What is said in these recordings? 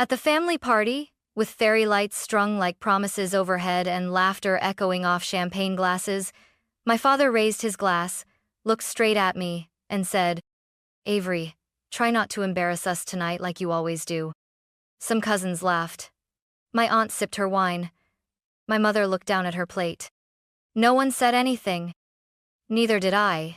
At the family party, with fairy lights strung like promises overhead and laughter echoing off champagne glasses, my father raised his glass, looked straight at me, and said, "Avery, try not to embarrass us tonight like you always do." Some cousins laughed. My aunt sipped her wine. My mother looked down at her plate. No one said anything. Neither did I.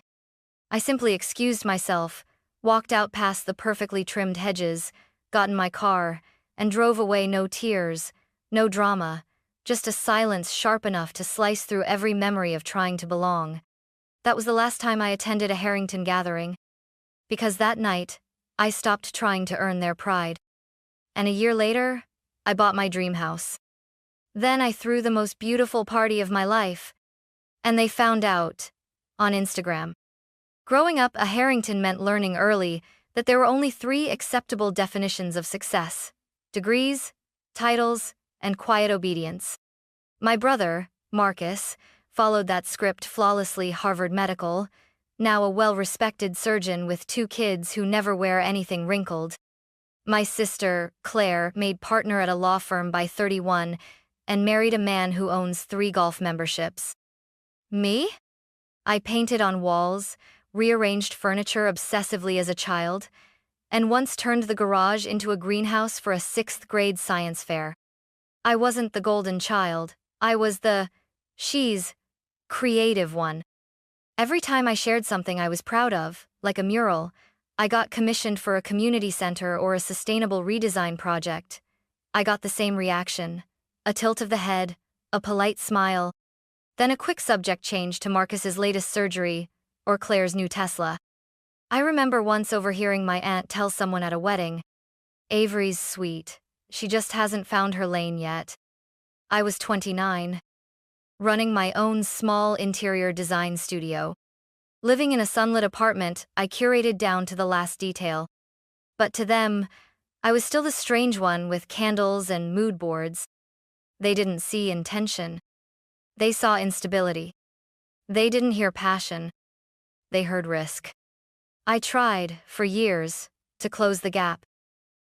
I simply excused myself, walked out past the perfectly trimmed hedges, got in my car, and drove away. No tears, no drama, just a silence sharp enough to slice through every memory of trying to belong. That was the last time I attended a Harrington gathering, because that night, I stopped trying to earn their pride. And a year later, I bought my dream house. Then I threw the most beautiful party of my life. And they found out. On Instagram. Growing up, a Harrington meant learning early that there were only 3 acceptable definitions of success: degrees, titles, and quiet obedience. My brother, Marcus, followed that script flawlessly. Harvard Medical, now a well-respected surgeon with 2 kids who never wear anything wrinkled. My sister, Claire, made partner at a law firm by 31 and married a man who owns 3 golf memberships. Me? I painted on walls, rearranged furniture obsessively as a child, and once turned the garage into a greenhouse for a 6th-grade science fair. I wasn't the golden child, I was the creative one. Every time I shared something I was proud of, like a mural, I got commissioned for a community center or a sustainable redesign project, I got the same reaction: a tilt of the head, a polite smile, then a quick subject change to Marcus's latest surgery, or Claire's new Tesla. I remember once overhearing my aunt tell someone at a wedding, "Avery's sweet, she just hasn't found her lane yet." I was 29, running my own small interior design studio. Living in a sunlit apartment I curated down to the last detail. But to them, I was still the strange one with candles and mood boards. They didn't see intention. They saw instability. They didn't hear passion. They heard risk. I tried, for years, to close the gap.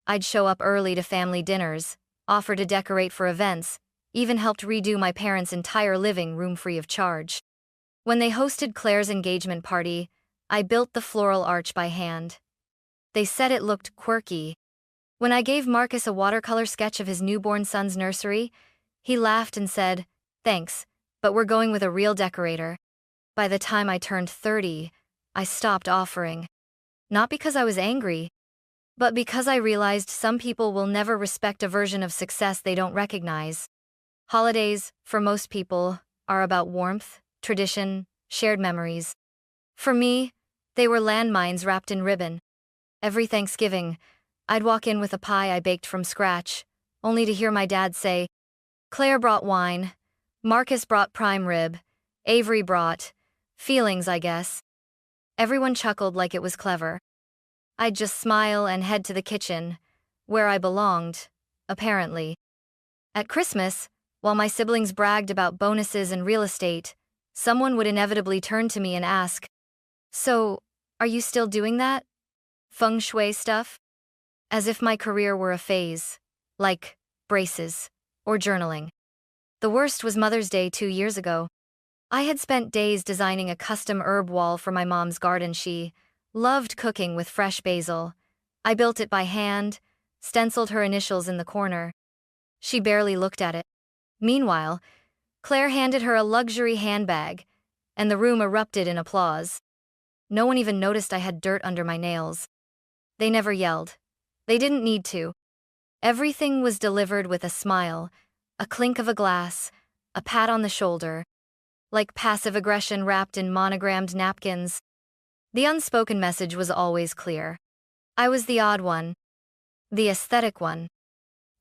I'd show up early to family dinners, offer to decorate for events, even helped redo my parents' entire living room free of charge. When they hosted Claire's engagement party, I built the floral arch by hand. They said it looked quirky. When I gave Marcus a watercolor sketch of his newborn son's nursery, he laughed and said, "Thanks, but we're going with a real decorator." By the time I turned 30, I stopped offering. Not because I was angry, but because I realized some people will never respect a version of success they don't recognize. Holidays, for most people, are about warmth, tradition, shared memories. For me, they were landmines wrapped in ribbon. Every Thanksgiving, I'd walk in with a pie I baked from scratch, only to hear my dad say, "Claire brought wine, Marcus brought prime rib, Avery brought feelings, I guess." Everyone chuckled like it was clever. I'd just smile and head to the kitchen, where I belonged, apparently. At Christmas, while my siblings bragged about bonuses and real estate, someone would inevitably turn to me and ask, "So, are you still doing that feng shui stuff?" As if my career were a phase, like braces or journaling. The worst was Mother's Day 2 years ago. I had spent days designing a custom herb wall for my mom's garden. She loved cooking with fresh basil. I built it by hand, stenciled her initials in the corner. She barely looked at it. Meanwhile, Claire handed her a luxury handbag, and the room erupted in applause. No one even noticed I had dirt under my nails. They never yelled. They didn't need to. Everything was delivered with a smile, a clink of a glass, a pat on the shoulder, like passive aggression wrapped in monogrammed napkins. The unspoken message was always clear. I was the odd one, the aesthetic one,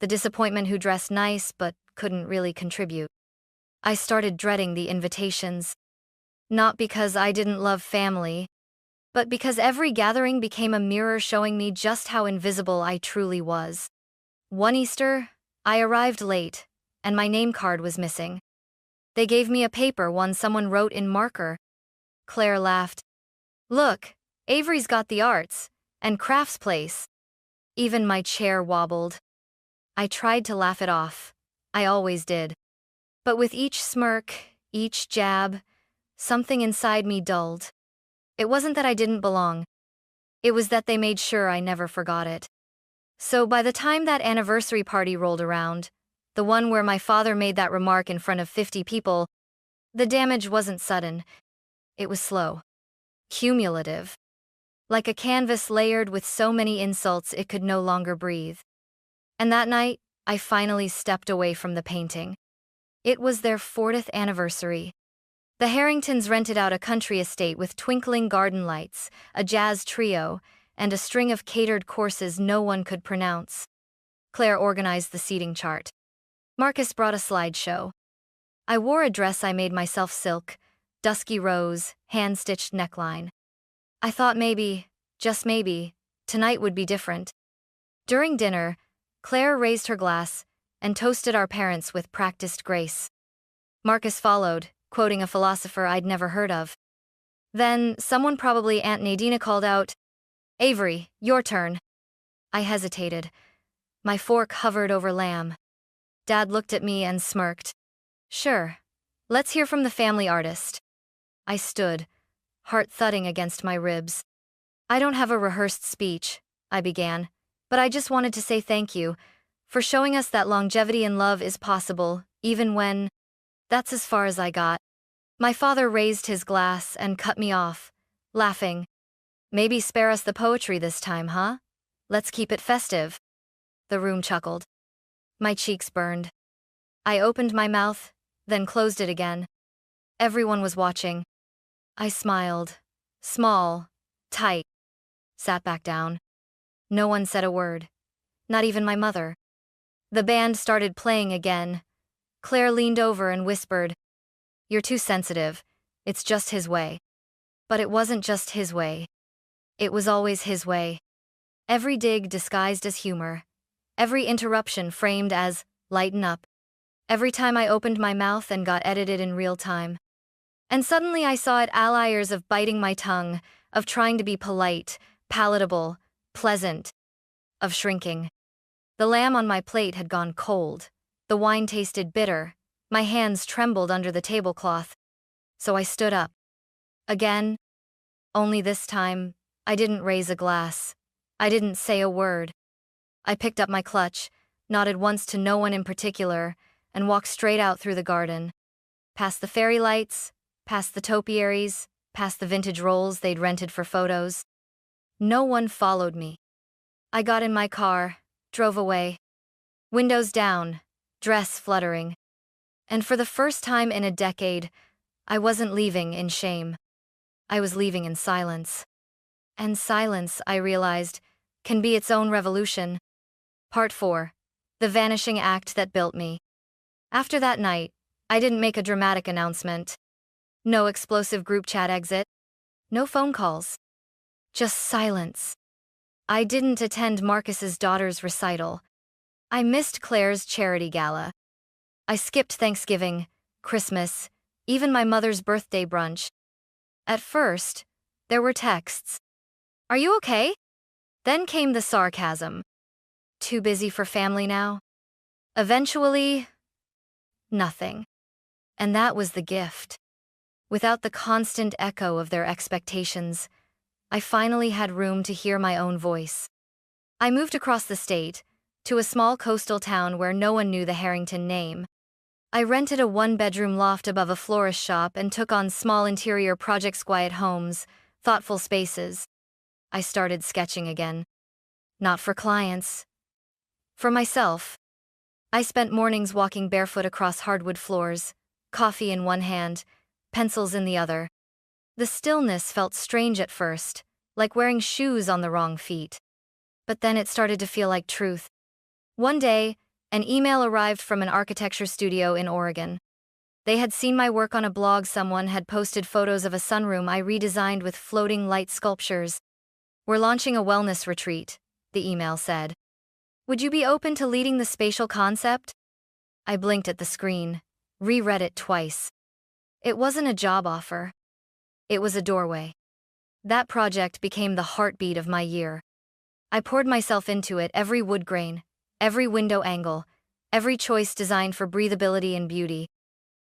the disappointment who dressed nice but couldn't really contribute. I started dreading the invitations. Not because I didn't love family, but because every gathering became a mirror showing me just how invisible I truly was. One Easter, I arrived late, and my name card was missing. They gave me a paper one someone wrote in marker. Claire laughed. "Look, Avery's got the arts and crafts place." Even my chair wobbled. I tried to laugh it off. I always did. But with each smirk, each jab, something inside me dulled. It wasn't that I didn't belong. It was that they made sure I never forgot it. So by the time that anniversary party rolled around, the one where my father made that remark in front of 50 people, the damage wasn't sudden. It was slow. Cumulative. Like a canvas layered with so many insults it could no longer breathe. And that night, I finally stepped away from the painting. It was their 40th anniversary. The Harringtons rented out a country estate with twinkling garden lights, a jazz trio, and a string of catered courses no one could pronounce. Claire organized the seating chart. Marcus brought a slideshow. I wore a dress I made myself, silk, dusky rose, hand-stitched neckline. I thought maybe, just maybe, tonight would be different. During dinner, Claire raised her glass and toasted our parents with practiced grace. Marcus followed, quoting a philosopher I'd never heard of. Then, someone, probably Aunt Nadina, called out, "Avery, your turn." I hesitated. My fork hovered over lamb. Dad looked at me and smirked. "Sure. Let's hear from the family artist." I stood, heart thudding against my ribs. "I don't have a rehearsed speech," I began, "but I just wanted to say thank you for showing us that longevity in love is possible, even when—" That's as far as I got. My father raised his glass and cut me off, laughing. "Maybe spare us the poetry this time, huh? Let's keep it festive." The room chuckled. My cheeks burned. I opened my mouth, then closed it again. Everyone was watching. I smiled. Small, tight. Sat back down. No one said a word. Not even my mother. The band started playing again. Claire leaned over and whispered, "You're too sensitive. It's just his way." But it wasn't just his way. It was always his way. Every dig disguised as humor. Every interruption framed as, "Lighten up." Every time I opened my mouth and got edited in real time. And suddenly I saw it, all layers of biting my tongue, of trying to be polite, palatable, pleasant, of shrinking. The lamb on my plate had gone cold. The wine tasted bitter. My hands trembled under the tablecloth. So I stood up. Again. Only this time, I didn't raise a glass. I didn't say a word. I picked up my clutch, nodded once to no one in particular, and walked straight out through the garden. Past the fairy lights, past the topiaries, past the vintage rolls they'd rented for photos. No one followed me. I got in my car, drove away. Windows down, dress fluttering. And for the first time in a decade, I wasn't leaving in shame. I was leaving in silence. And silence, I realized, can be its own revolution. Part 4. The vanishing act that built me. After that night, I didn't make a dramatic announcement. No explosive group chat exit. No phone calls. Just silence. I didn't attend Marcus's daughter's recital. I missed Claire's charity gala. I skipped Thanksgiving, Christmas, even my mother's birthday brunch. At first, there were texts. "Are you okay?" Then came the sarcasm. "Too busy for family now?" Eventually, nothing. And that was the gift. Without the constant echo of their expectations, I finally had room to hear my own voice. I moved across the state, to a small coastal town where no one knew the Harrington name. I rented a one-bedroom loft above a florist shop and took on small interior projects, quiet homes, thoughtful spaces. I started sketching again. Not for clients. For myself. I spent mornings walking barefoot across hardwood floors, coffee in one hand, pencils in the other. The stillness felt strange at first, like wearing shoes on the wrong feet. But then it started to feel like truth. One day, an email arrived from an architecture studio in Oregon. They had seen my work on a blog. Someone had posted photos of a sunroom I redesigned with floating light sculptures. "We're launching a wellness retreat," the email said. "Would you be open to leading the spatial concept?" I blinked at the screen, reread it twice. It wasn't a job offer. It was a doorway. That project became the heartbeat of my year. I poured myself into it, every wood grain, every window angle, every choice designed for breathability and beauty.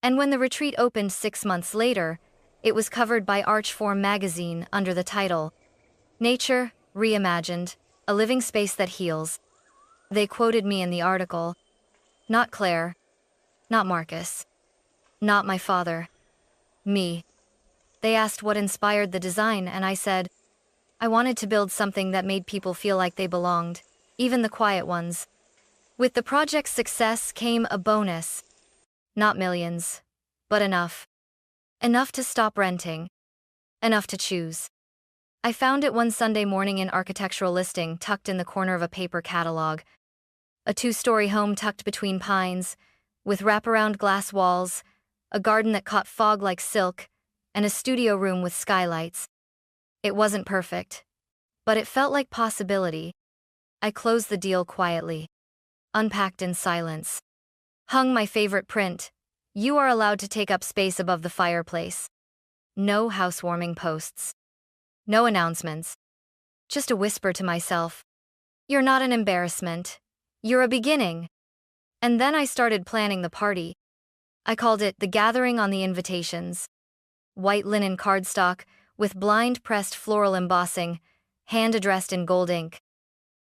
And when the retreat opened 6 months later, it was covered by Archform magazine under the title, Nature, Reimagined, a living space that heals. They quoted me in the article. Not Claire. Not Marcus. Not my father. Me. They asked what inspired the design, and I said, I wanted to build something that made people feel like they belonged, even the quiet ones. With the project's success came a bonus. Not millions, but enough. Enough to stop renting. Enough to choose. I found it one Sunday morning in architectural listing tucked in the corner of a paper catalog. A 2-story home tucked between pines, with wraparound glass walls, a garden that caught fog like silk, and a studio room with skylights. It wasn't perfect, but it felt like possibility. I closed the deal quietly, unpacked in silence. Hung my favorite print, you are allowed to take up space above the fireplace. No housewarming posts. No announcements. Just a whisper to myself. You're not an embarrassment. You're a beginning. And then I started planning the party. I called it the Gathering on the Invitations. White linen cardstock with blind-pressed floral embossing, hand-addressed in gold ink.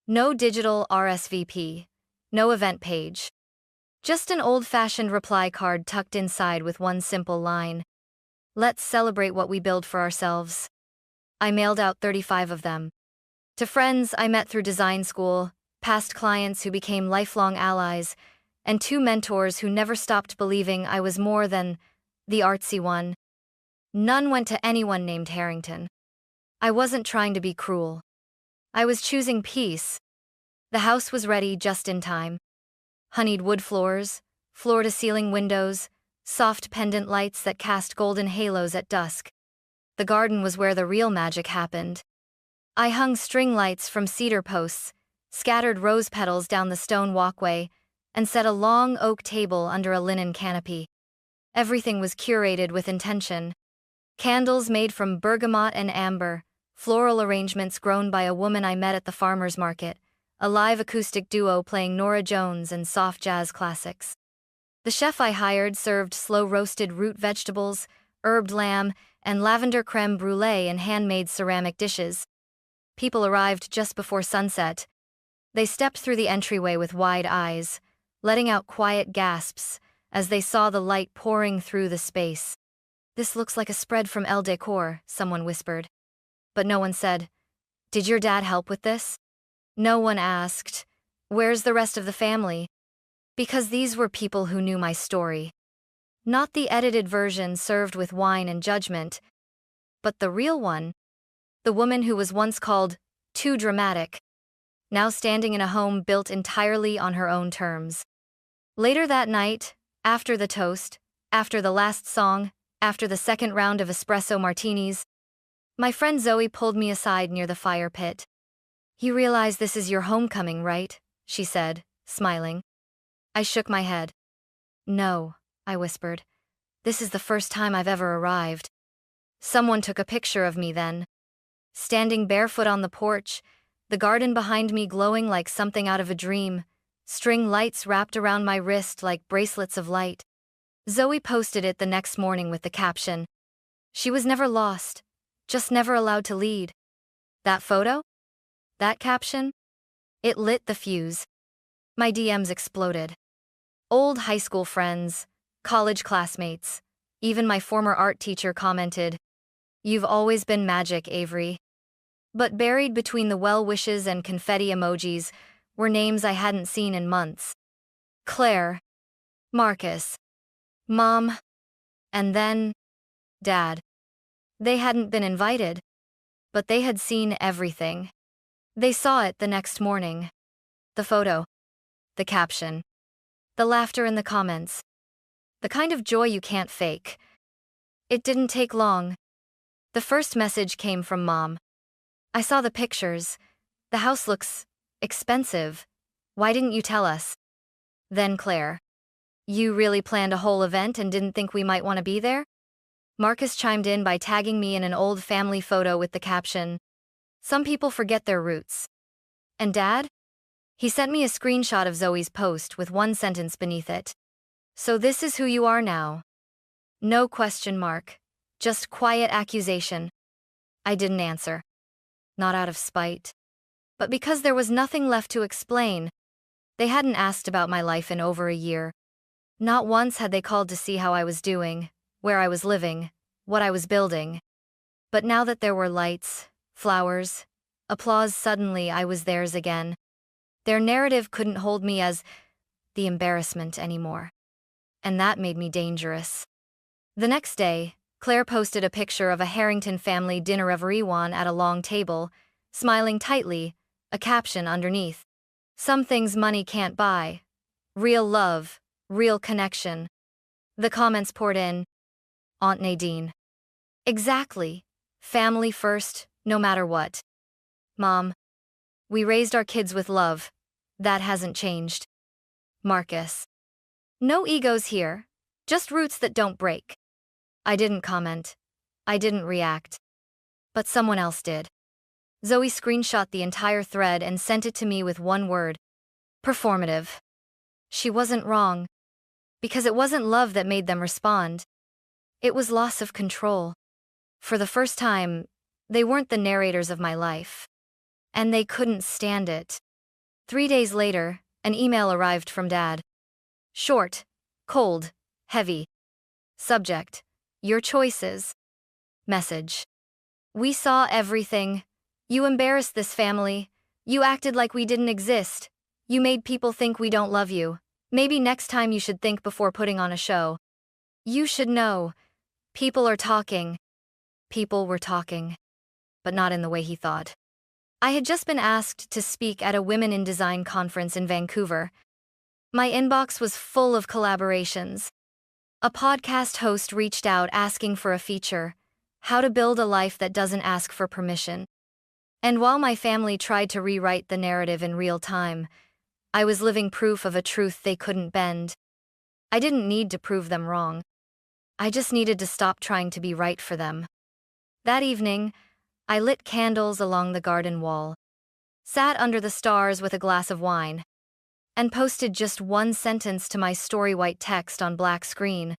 No digital RSVP. No event page. Just an old-fashioned reply card tucked inside with one simple line. Let's celebrate what we build for ourselves. I mailed out 35 of them. To friends I met through design school, past clients who became lifelong allies, and 2 mentors who never stopped believing I was more than the artsy one. None went to anyone named Harrington. I wasn't trying to be cruel. I was choosing peace. The house was ready just in time. Honeyed wood floors, floor-to-ceiling windows, soft pendant lights that cast golden halos at dusk. The garden was where the real magic happened. I hung string lights from cedar posts, scattered rose petals down the stone walkway, and set a long oak table under a linen canopy. Everything was curated with intention. Candles made from bergamot and amber, floral arrangements grown by a woman I met at the farmer's market, a live acoustic duo playing Norah Jones and soft jazz classics. The chef I hired served slow-roasted root vegetables, herbed lamb, and lavender creme brulee in handmade ceramic dishes. People arrived just before sunset. They stepped through the entryway with wide eyes, letting out quiet gasps as they saw the light pouring through the space. This looks like a spread from Elle Decor, someone whispered. But no one said, Did your dad help with this? No one asked, Where's the rest of the family? Because these were people who knew my story. Not the edited version served with wine and judgment, but the real one. The woman who was once called too dramatic, now standing in a home built entirely on her own terms. Later that night, after the toast, after the last song, after the second round of espresso martinis, my friend Zoe pulled me aside near the fire pit. You realize this is your homecoming, right? She said, smiling. I shook my head. No, I whispered. This is the first time I've ever arrived. Someone took a picture of me then. Standing barefoot on the porch, the garden behind me glowing like something out of a dream, string lights wrapped around my wrist like bracelets of light. Zoe posted it the next morning with the caption, She was never lost, just never allowed to lead. That photo? That caption? It lit the fuse. My DMs exploded. Old high school friends, college classmates, even my former art teacher commented, You've always been magic, Avery. But buried between the well wishes and confetti emojis were names I hadn't seen in months. Claire. Marcus. Mom. And then, Dad. They hadn't been invited, but they had seen everything. They saw it the next morning. The photo. The caption. The laughter in the comments. The kind of joy you can't fake. It didn't take long. The first message came from Mom. I saw the pictures. The house looks expensive. Why didn't you tell us? Then Claire. You really planned a whole event and didn't think we might want to be there? Marcus chimed in by tagging me in an old family photo with the caption, Some people forget their roots. And Dad? He sent me a screenshot of Zoe's post with one sentence beneath it. "So this is who you are now?" No question mark. Just quiet accusation. I didn't answer. Not out of spite. But because there was nothing left to explain. They hadn't asked about my life in over a year. Not once had they called to see how I was doing, where I was living, what I was building. But now that there were lights, flowers, applause, suddenly I was theirs again. Their narrative couldn't hold me as the embarrassment anymore. And that made me dangerous. The next day, Claire posted a picture of a Harrington family dinner everyone at a long table, smiling tightly, a caption underneath. "Some things money can't buy. Real love, real connection." The comments poured in. Aunt Nadine. Exactly. Family first, no matter what. Mom. We raised our kids with love. That hasn't changed. Marcus. No egos here. Just roots that don't break. I didn't comment. I didn't react. But someone else did. Zoe screenshot the entire thread and sent it to me with one word. Performative. She wasn't wrong. Because it wasn't love that made them respond. It was loss of control. For the first time, they weren't the narrators of my life. And they couldn't stand it. 3 days later, an email arrived from Dad. Short, cold, heavy. Subject: your choices. Message: we saw everything. You embarrassed this family. You acted like we didn't exist. You made people think we don't love you. Maybe next time you should think before putting on a show. You should know. People are talking. People were talking. But not in the way he thought. I had just been asked to speak at a Women in Design conference in Vancouver. My inbox was full of collaborations. A podcast host reached out asking for a feature, how to build a life that doesn't ask for permission. And while my family tried to rewrite the narrative in real time, I was living proof of a truth they couldn't bend. I didn't need to prove them wrong. I just needed to stop trying to be right for them. That evening, I lit candles along the garden wall, sat under the stars with a glass of wine, and posted just one sentence to my story white text on black screen.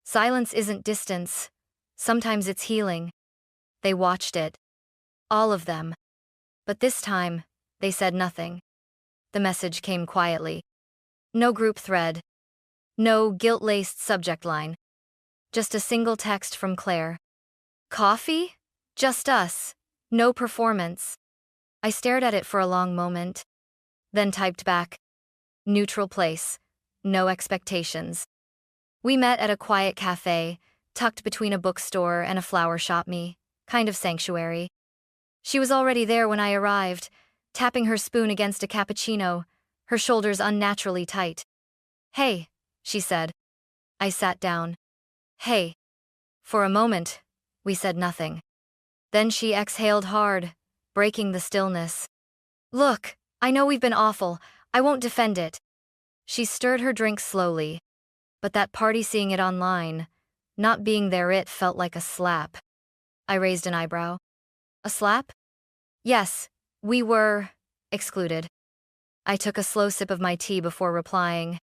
Silence isn't distance. Sometimes it's healing. They watched it. All of them. But this time, they said nothing. The message came quietly. No group thread. No guilt-laced subject line. Just a single text from Claire. Coffee? Just us. No performance. I stared at it for a long moment. Then typed back. Neutral place. No expectations. We met at a quiet cafe, tucked between a bookstore and a flower shop, kind of sanctuary. She was already there when I arrived, tapping her spoon against a cappuccino, her shoulders unnaturally tight. Hey, she said. I sat down. Hey. For a moment, we said nothing. Then she exhaled hard, breaking the stillness. Look, I know we've been awful. I won't defend it. She stirred her drink slowly. But that party, seeing it online, not being there, it felt like a slap. I raised an eyebrow. A slap? Yes, we were excluded. I took a slow sip of my tea before replying.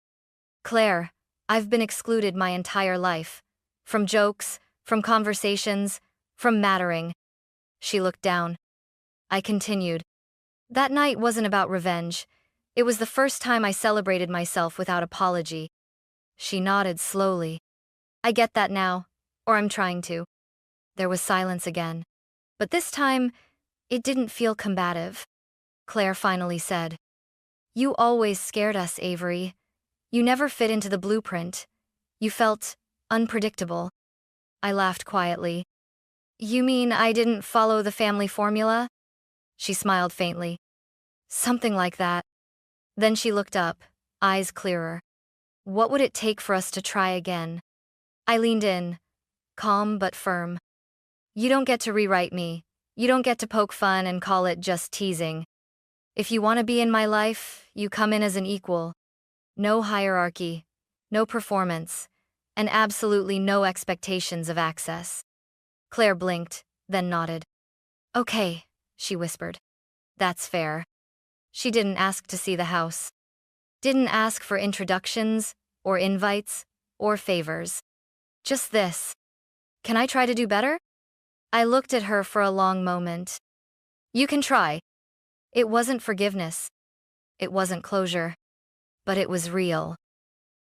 Claire, I've been excluded my entire life. From jokes, from conversations, from mattering. She looked down. I continued. That night wasn't about revenge. It was the first time I celebrated myself without apology. She nodded slowly. I get that now, or I'm trying to. There was silence again. But this time, it didn't feel combative. Claire finally said. You always scared us, Avery. You never fit into the blueprint. You felt unpredictable. I laughed quietly. You mean I didn't follow the family formula? She smiled faintly. Something like that. Then she looked up, eyes clearer. What would it take for us to try again? I leaned in, calm but firm. You don't get to rewrite me. You don't get to poke fun and call it just teasing. If you want to be in my life, you come in as an equal. No hierarchy, no performance, and absolutely no expectations of access. Claire blinked, then nodded. Okay, she whispered. That's fair. She didn't ask to see the house. Didn't ask for introductions, or invites, or favors. Just this. Can I try to do better? I looked at her for a long moment. You can try. It wasn't forgiveness. It wasn't closure. But it was real.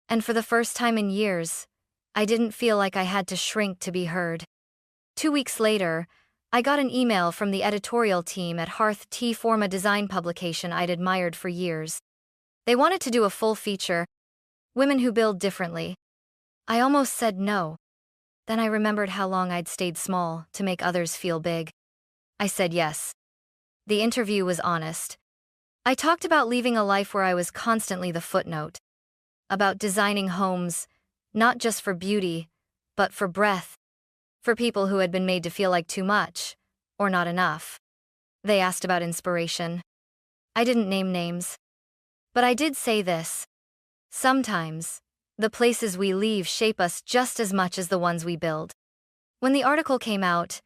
And for the first time in years, I didn't feel like I had to shrink to be heard. 2 weeks later, I got an email from the editorial team at Hearth T Form, a design publication I'd admired for years. They wanted to do a full feature, Women Who Build Differently. I almost said no. Then I remembered how long I'd stayed small to make others feel big. I said yes. The interview was honest. I talked about leaving a life where I was constantly the footnote. About designing homes, not just for beauty, but for breadth. For people who had been made to feel like too much, or not enough. They asked about inspiration. I didn't name names. But I did say this. Sometimes, the places we leave shape us just as much as the ones we build. When the article came out,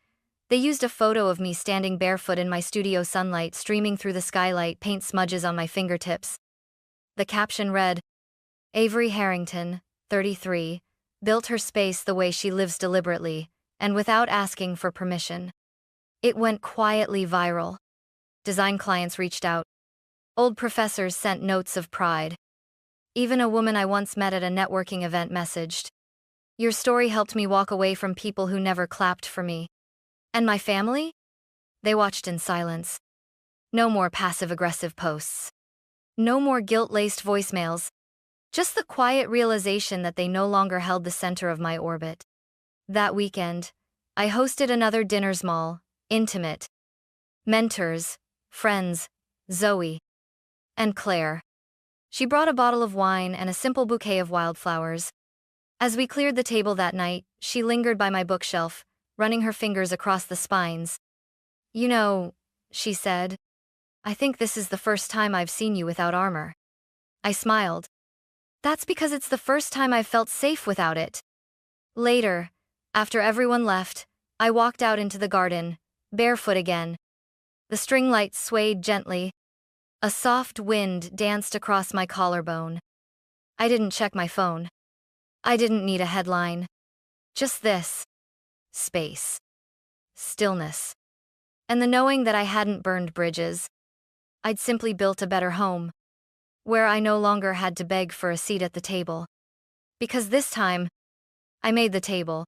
they used a photo of me standing barefoot in my studio, sunlight streaming through the skylight, paint smudges on my fingertips. The caption read, Avery Harrington, 33, built her space the way she lives, deliberately, and without asking for permission. It went quietly viral. Design clients reached out. Old professors sent notes of pride. Even a woman I once met at a networking event messaged, Your story helped me walk away from people who never clapped for me. And my family? They watched in silence. No more passive-aggressive posts. No more guilt-laced voicemails. Just the quiet realization that they no longer held the center of my orbit. That weekend, I hosted another dinner's mall, intimate. Mentors, friends, Zoe, and Claire. She brought a bottle of wine and a simple bouquet of wildflowers. As we cleared the table that night, she lingered by my bookshelf, running her fingers across the spines. You know, she said, I think this is the first time I've seen you without armor. I smiled. That's because it's the first time I've felt safe without it. Later, after everyone left, I walked out into the garden, barefoot again. The string lights swayed gently. A soft wind danced across my collarbone. I didn't check my phone. I didn't need a headline. Just this. Space. Stillness. And the knowing that I hadn't burned bridges. I'd simply built a better home. Where I no longer had to beg for a seat at the table. Because this time, I made the table.